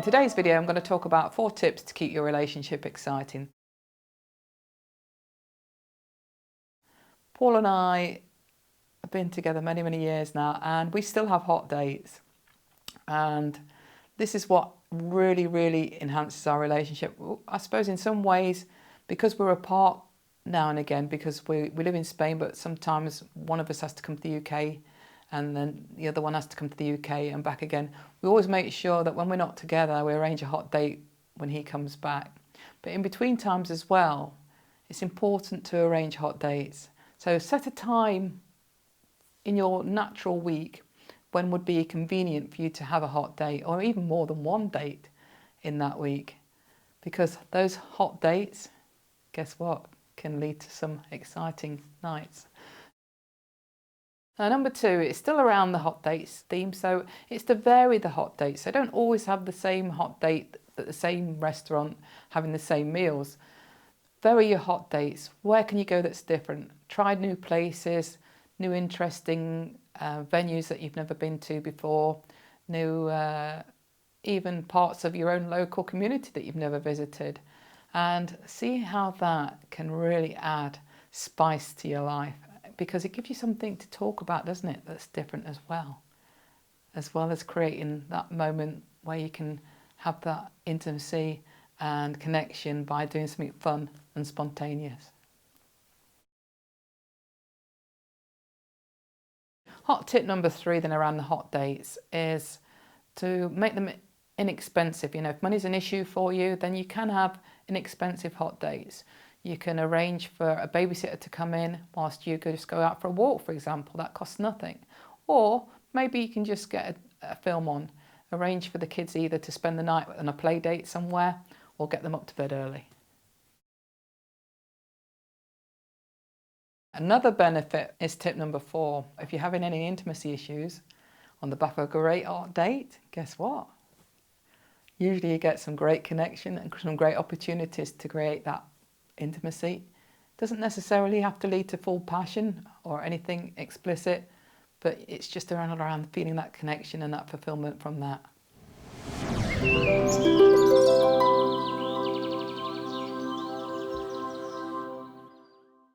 today's video, I'm going to talk about 4 tips to keep your relationship exciting. Paul and I have been together many, many years now, and we still have hot dates. And this is what really, really enhances our relationship. I suppose in some ways, because we're apart now and again, because we live in Spain, but sometimes one of us has to come to the UK and then the other one has to come to the UK and back again. We always make sure that when we're not together, we arrange a hot date when he comes back. But in between times as well, it's important to arrange hot dates. So set a time in your natural week when would be convenient for you to have a hot date, or even more than one date in that week. Because those hot dates, guess what, can lead to some exciting nights. Now, number 2, it's still around the hot dates theme, so it's to vary the hot dates. So don't always have the same hot date at the same restaurant, having the same meals. Vary your hot dates. Where can you go that's different? Try new places, new interesting venues that you've never been to before, new even parts of your own local community that you've never visited, and see how that can really add spice to your life, because it gives you something to talk about, doesn't it, that's different as well as creating that moment where you can have that intimacy and connection by doing something fun and spontaneous. Hot tip number 3 then around the hot dates is to make them inexpensive. You know, if money's an issue for you, then you can have inexpensive hot dates. You can arrange for a babysitter to come in whilst you just go out for a walk, for example. That costs nothing. Or maybe you can just get a film on. Arrange for the kids either to spend the night on a play date somewhere or get them up to bed early. Another benefit is tip number 4. If you're having any intimacy issues on the back of a great hot date, guess what? Usually you get some great connection and some great opportunities to create that intimacy. Doesn't necessarily have to lead to full passion or anything explicit, but it's just around feeling that connection and that fulfillment from that.